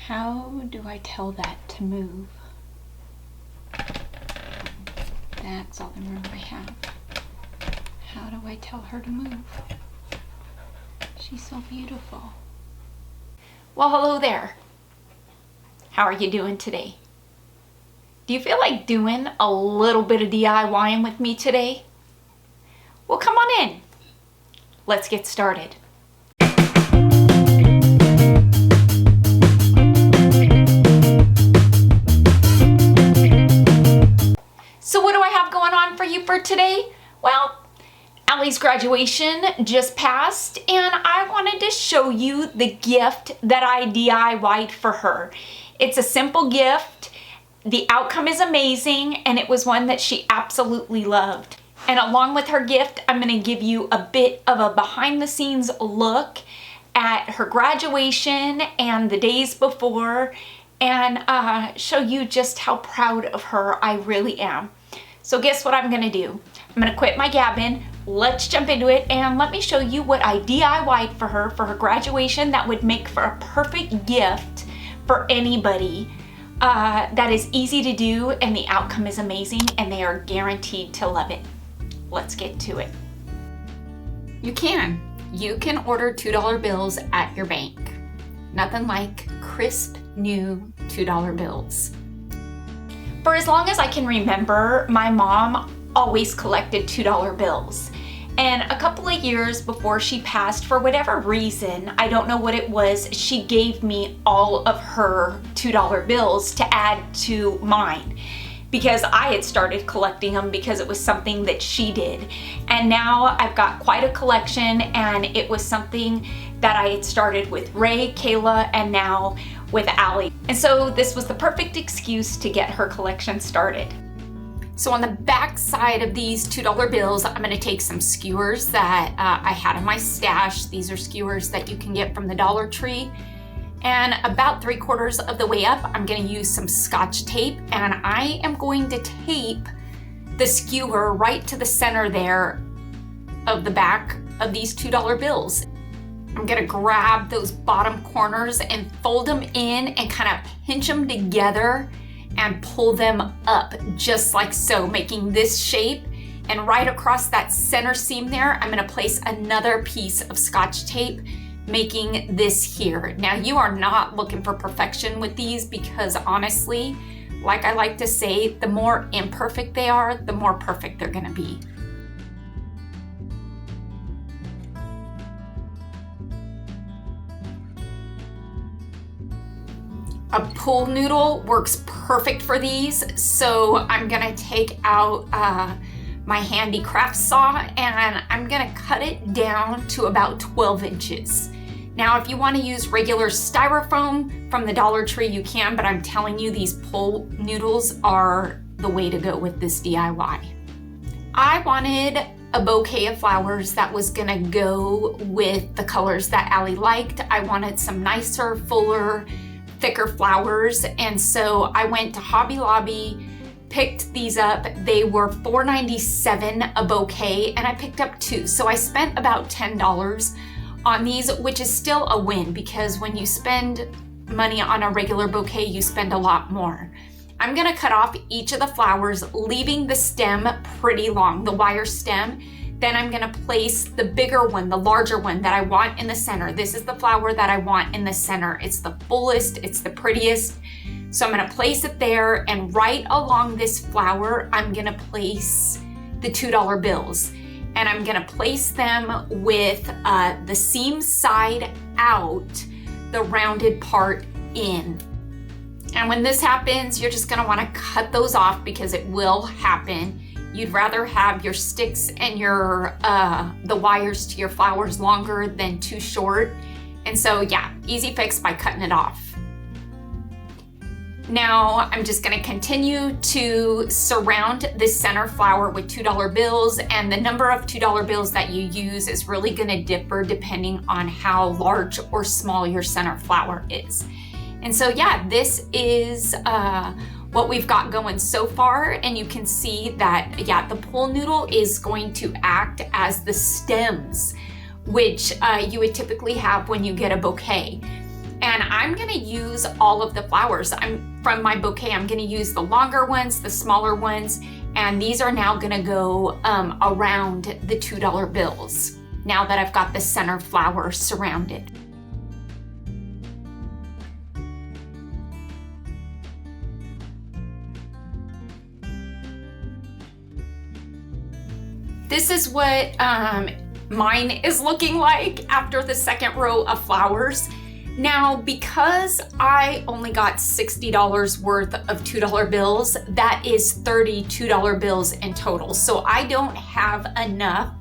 How do I tell that to move? That's all the room I have. How do I tell her to move? She's so beautiful. Well, hello there. How are you doing today? Do you feel like doing a little bit of DIYing with me today? Well, come on in. Let's get started. So what do I have going on for you for today? Well, Allie's graduation just passed and I wanted to show you the gift that I DIY'd for her. It's a simple gift. The outcome is amazing and it was one that she absolutely loved. And along with her gift, I'm going to give you a bit of a behind the scenes look at her graduation and the days before and show you just how proud of her I really am. So guess what I'm gonna do? I'm gonna quit my gabbing, let's jump into it, and let me show you what I DIY'd for her graduation that would make for a perfect gift for anybody. That is easy to do and the outcome is amazing and they are guaranteed to love it. Let's get to it. You can order $2 bills at your bank. Nothing like crisp new $2 bills. For as long as I can remember, my mom always collected $2 bills. And a couple of years before she passed, for whatever reason, I don't know what it was, she gave me all of her $2 bills to add to mine because I had started collecting them because it was something that she did. And now I've got quite a collection and it was something that I had started with Ray, Kayla, and now with Allie. And so this was the perfect excuse to get her collection started. So on the back side of these $2 bills, I'm gonna take some skewers that I had in my stash. These are skewers that you can get from the Dollar Tree. And about 3/4 of the way up, I'm gonna use some Scotch tape and I am going to tape the skewer right to the center there of the back of these $2 bills. I'm gonna grab those bottom corners and fold them in and kind of pinch them together and pull them up just like so, making this shape. And right across that center seam there, I'm gonna place another piece of Scotch tape, making this here. Now you are not looking for perfection with these because honestly, like I like to say, the more imperfect they are, the more perfect they're gonna be. A pool noodle works perfect for these, so I'm gonna take out my handy craft saw and I'm gonna cut it down to about 12 inches. Now, if you wanna use regular styrofoam from the Dollar Tree, you can, but I'm telling you, these pool noodles are the way to go with this DIY. I wanted a bouquet of flowers that was gonna go with the colors that Allie liked. I wanted some nicer, fuller, thicker flowers, and so I went to Hobby Lobby, picked these up. They were $4.97 a bouquet and I picked up 2. So I spent about $10 on these, which is still a win because when you spend money on a regular bouquet, you spend a lot more. I'm gonna cut off each of the flowers, leaving the stem pretty long, the wire stem. Then I'm gonna place the bigger one, the larger one that I want in the center. This is the flower that I want in the center. It's the fullest, it's the prettiest. So I'm gonna place it there, and right along this flower, I'm gonna place the $2 bills. And I'm gonna place them with the seam side out, the rounded part in. And when this happens, you're just gonna wanna cut those off because it will happen. You'd rather have your sticks and your the wires to your flowers longer than too short. And so yeah, easy fix by cutting it off. Now I'm just gonna continue to surround this center flower with $2 bills, and the number of $2 bills that you use is really gonna differ depending on how large or small your center flower is. And so yeah, this is what we've got going so far, and you can see that, yeah, the pool noodle is going to act as the stems, which you would typically have when you get a bouquet. And I'm gonna use all of the flowers. From my bouquet, I'm gonna use the longer ones, the smaller ones, and these are now gonna go around the $2 bills, now that I've got the center flower surrounded. This is what mine is looking like after the second row of flowers. Now, because I only got $60 worth of $2 bills, that is 30 $2 bills in total. So I don't have enough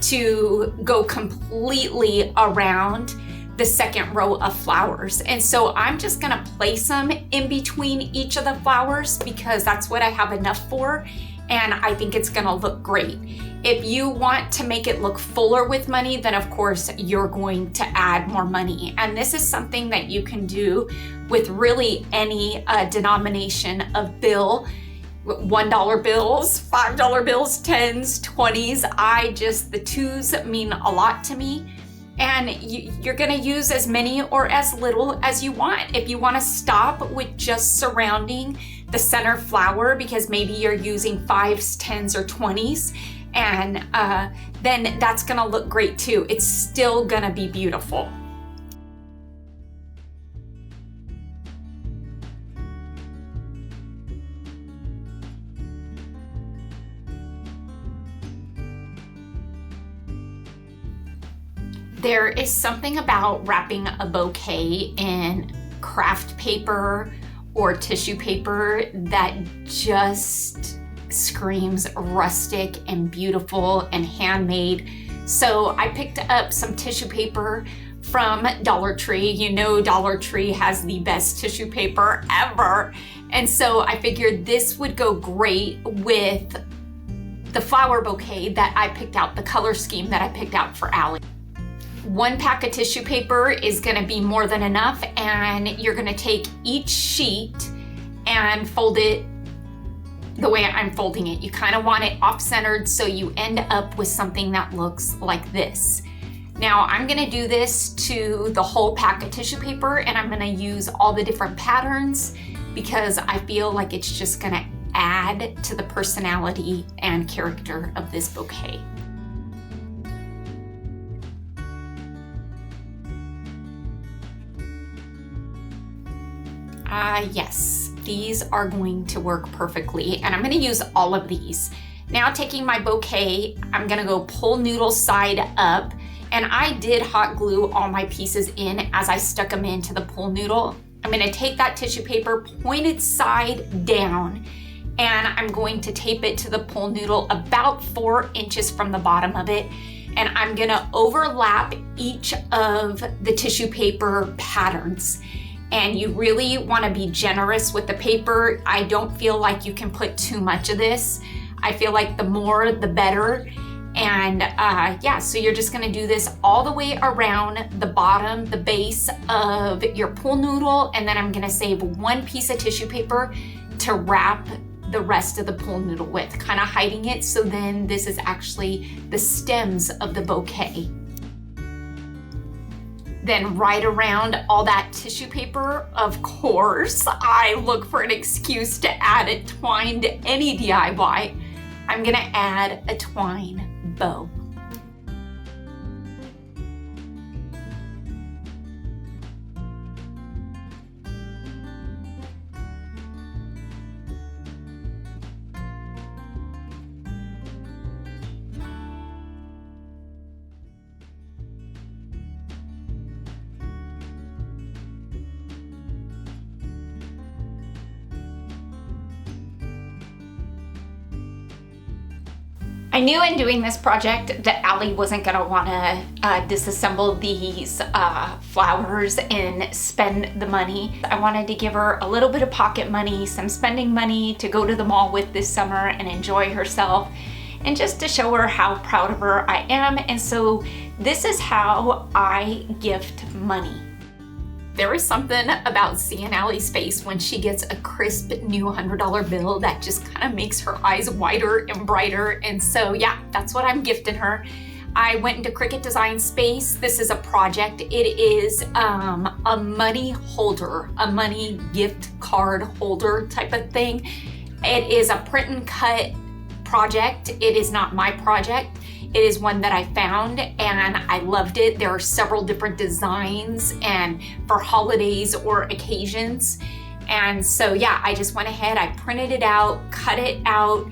to go completely around the second row of flowers. And so I'm just gonna place them in between each of the flowers because that's what I have enough for. And I think it's gonna look great. If you want to make it look fuller with money, then of course you're going to add more money. And this is something that you can do with really any denomination of bill. $1 bills, $5 bills, 10s, 20s. The twos mean a lot to me. And you're gonna use as many or as little as you want. If you wanna stop with just surrounding the center flower because maybe you're using 5s, 10s, or 20s, and then that's gonna look great too. It's still gonna be beautiful. There is something about wrapping a bouquet in craft paper or tissue paper that just screams rustic and beautiful and handmade. So I picked up some tissue paper from Dollar Tree. You know Dollar Tree has the best tissue paper ever. And so I figured this would go great with the flower bouquet that I picked out, the color scheme that I picked out for Allie. 1 pack of tissue paper is gonna be more than enough, and you're gonna take each sheet and fold it the way I'm folding it. You kind of want it off-centered so you end up with something that looks like this. Now I'm gonna do this to the whole pack of tissue paper, and I'm gonna use all the different patterns because I feel like it's just gonna add to the personality and character of this bouquet. Yes, these are going to work perfectly, and I'm gonna use all of these. Now taking my bouquet, I'm gonna go pull noodle side up, and I did hot glue all my pieces in as I stuck them into the pull noodle. I'm gonna take that tissue paper pointed side down, and I'm going to tape it to the pull noodle about 4 inches from the bottom of it, and I'm gonna overlap each of the tissue paper patterns. And you really wanna be generous with the paper. I don't feel like you can put too much of this. I feel like the more, the better. And yeah, so you're just gonna do this all the way around the bottom, the base of your pull noodle, and then I'm gonna save 1 piece of tissue paper to wrap the rest of the pull noodle with, kind of hiding it, so then this is actually the stems of the bouquet. Then right around all that tissue paper, of course, I look for an excuse to add a twine to any DIY. I'm gonna add a twine bow. I knew in doing this project that Allie wasn't gonna wanna disassemble these flowers and spend the money. I wanted to give her a little bit of pocket money, some spending money to go to the mall with this summer and enjoy herself, and just to show her how proud of her I am. And so this is how I gift money. There is something about seeing Allie's face when she gets a crisp new $100 bill that just kind of makes her eyes wider and brighter. And so yeah, that's what I'm gifting her. I went into Cricut Design Space. This is a project. It is a money holder, a money gift card holder type of thing. It is a print and cut project. It is not my project. It is one that I found and I loved it. There are several different designs and for holidays or occasions. And so yeah, I just went ahead, I printed it out, cut it out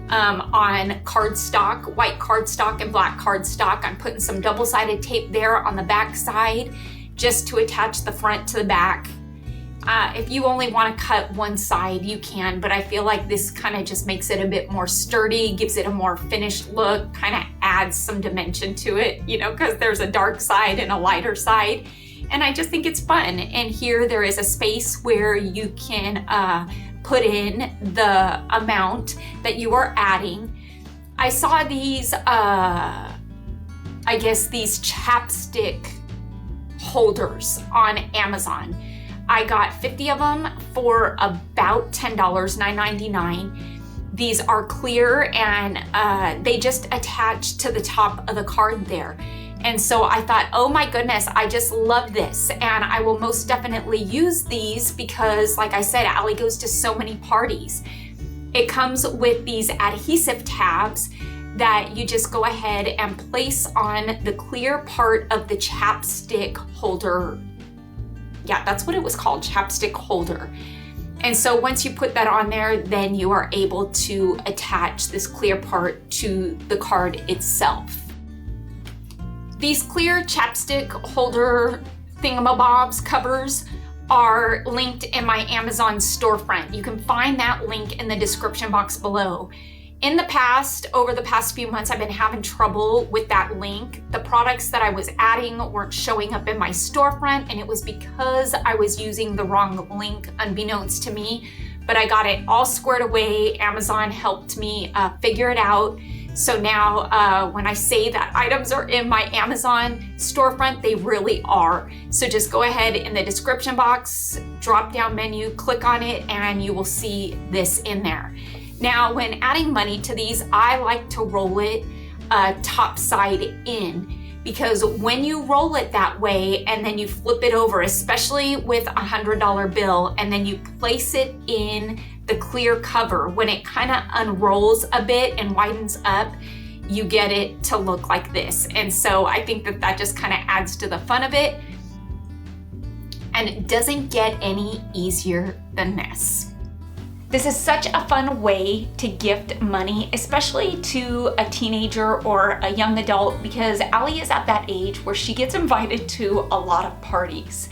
on cardstock, white cardstock and black cardstock. I'm putting some double-sided tape there on the back side just to attach the front to the back. If you only want to cut one side, you can, but I feel like this kind of just makes it a bit more sturdy, gives it a more finished look, kind of adds some dimension to it, you know, because there's a dark side and a lighter side. And I just think it's fun. And here there is a space where you can put in the amount that you are adding. I saw these, I guess these chapstick holders on Amazon. I got 50 of them for about $10, $9.99. These are clear and they just attach to the top of the card there. And so I thought, oh my goodness, I just love this. And I will most definitely use these because like I said, Allie goes to so many parties. It comes with these adhesive tabs that you just go ahead and place on the clear part of the chapstick holder. Yeah, that's what it was called, chapstick holder. And so once you put that on there, then you are able to attach this clear part to the card itself. These clear chapstick holder thingamabobs covers are linked in my Amazon storefront. You can find that link in the description box below. In the past, over the past few months, I've been having trouble with that link. The products that I was adding weren't showing up in my storefront, and it was because I was using the wrong link unbeknownst to me. But I got it all squared away. Amazon helped me figure it out. So now when I say that items are in my Amazon storefront, they really are. So just go ahead in the description box, drop down menu, click on it, and you will see this in there. Now, when adding money to these, I like to roll it top side in, because when you roll it that way and then you flip it over, especially with a $100 bill, and then you place it in the clear cover, when it kind of unrolls a bit and widens up, you get it to look like this. And so I think that that just kind of adds to the fun of it. And it doesn't get any easier than this. This is such a fun way to gift money, especially to a teenager or a young adult, because Allie is at that age where she gets invited to a lot of parties.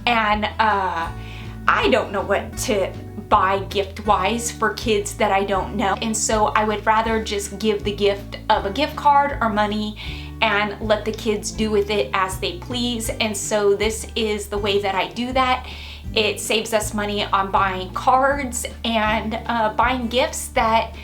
And I don't know what to buy gift-wise for kids that I don't know. And so I would rather just give the gift of a gift card or money and let the kids do with it as they please. And so this is the way that I do that. It saves us money on buying cards and buying gifts that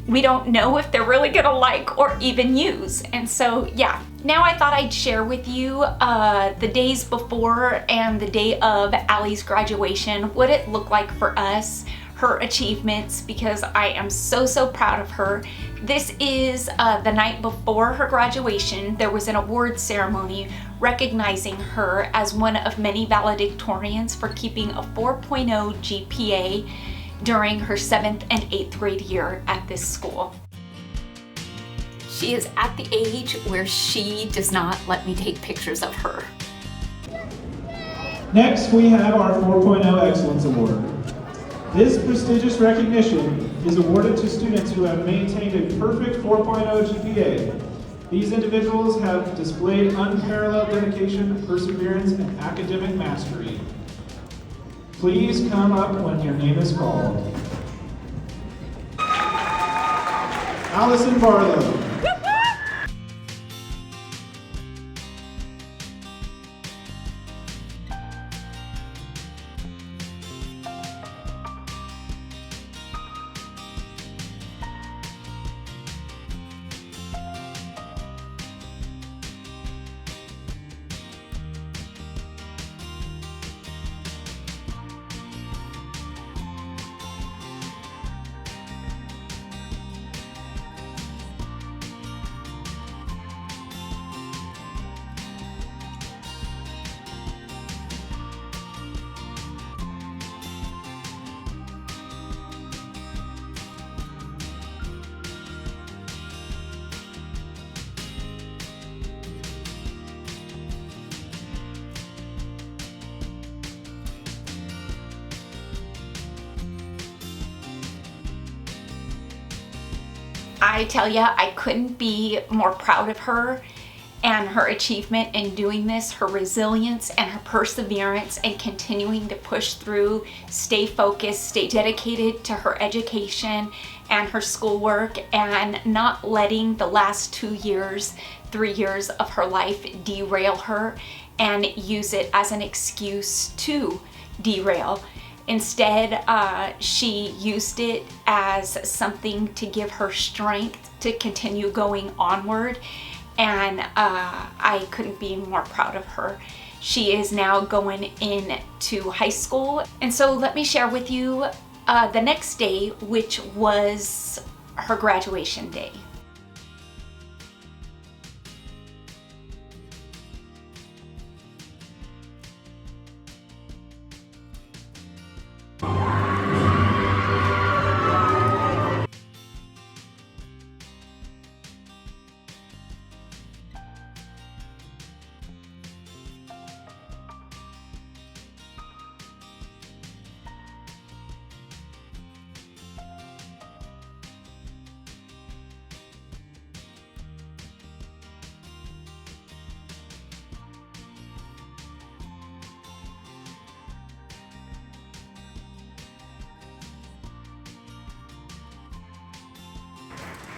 we don't know if they're really gonna like or even use. And so yeah, now I thought I'd share with you the days before and the day of Allie's graduation, what it looked like for us, her achievements, because I am so proud of her. This is the night before her graduation. There was an award ceremony recognizing her as one of many valedictorians for keeping a 4.0 GPA during her 7th and 8th grade year at this school. She is at the age where she does not let me take pictures of her. Next, we have our 4.0 Excellence Award. This prestigious recognition is awarded to students who have maintained a perfect 4.0 GPA. These individuals have displayed unparalleled dedication, perseverance, and academic mastery. Please come up when your name is called. Allison Barlow. I tell you, I couldn't be more proud of her and her achievement in doing this, her resilience and her perseverance and continuing to push through, stay focused, stay dedicated to her education and her schoolwork, and not letting the last 2 years, 3 years of her life derail her and use it as an excuse to derail. Instead, she used it as something to give her strength to continue going onward, and I couldn't be more proud of her. She is now going into high school, and so let me share with you the next day, which was her graduation day.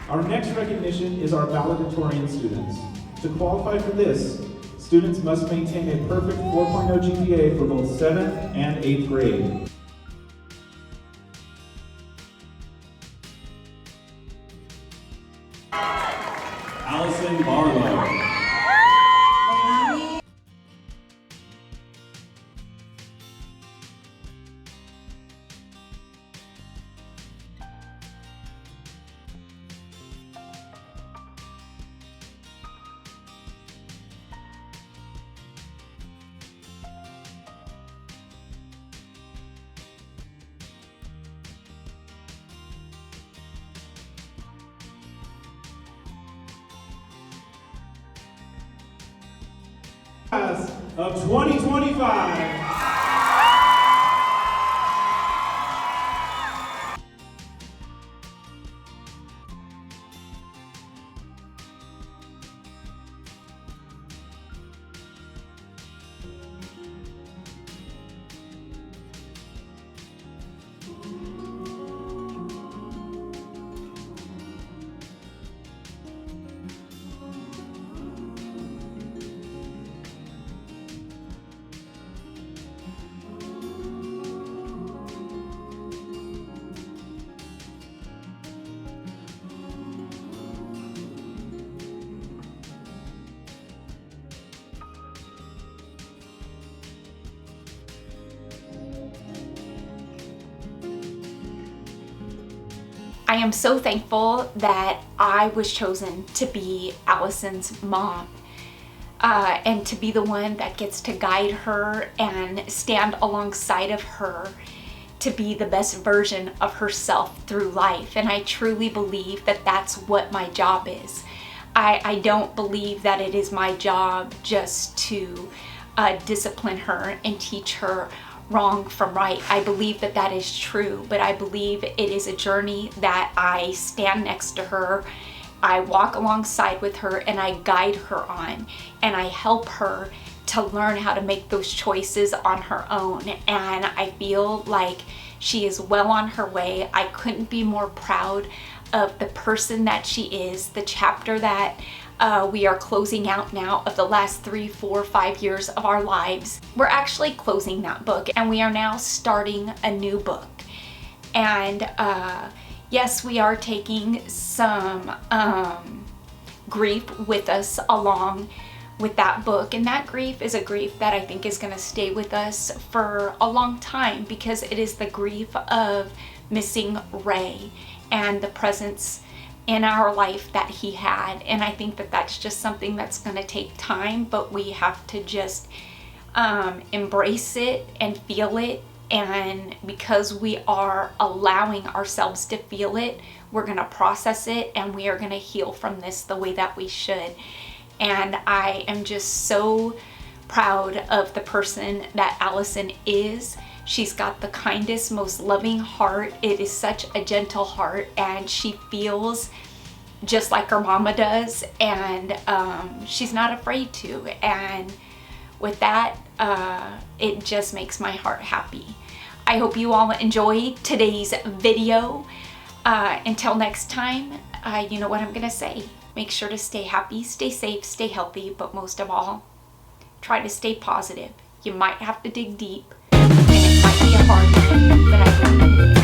Our next recognition is our valedictorian students. To qualify for this, students must maintain a perfect 4.0 GPA for both 7th and 8th grade. Allison Barlow. Class of 2025. I am so thankful that I was chosen to be Allison's mom, and to be the one that gets to guide her and stand alongside of her to be the best version of herself through life. And I truly believe that that's what my job is. I don't believe that it is my job just to discipline her and teach her wrong from right. I believe that that is true, but I believe it is a journey that I stand next to her, I walk alongside with her, and I guide her on, and I help her to learn how to make those choices on her own. And I feel like she is well on her way. I couldn't be more proud of the person that she is, the chapter that we are closing out now of the last 3, 4, 5 years of our lives. We're actually closing that book, and we are now starting a new book. And yes, we are taking some grief with us along with that book, and that grief is a grief that I think is going to stay with us for a long time, because it is the grief of missing Ray and the presence in our life that he had. And I think that that's just something that's going to take time, but we have to just embrace it and feel it. And because we are allowing ourselves to feel it, we're going to process it, and we are going to heal from this the way that we should. And I am just so proud of the person that Allison is. She's got the kindest, most loving heart. It is such a gentle heart, and she feels just like her mama does, and she's not afraid to. And with that, it just makes my heart happy. I hope you all enjoyed today's video. Until next time, you know what I'm gonna say. Make sure to stay happy, stay safe, stay healthy, but most of all, try to stay positive. You might have to dig deep, and it might be a hard one, but I believe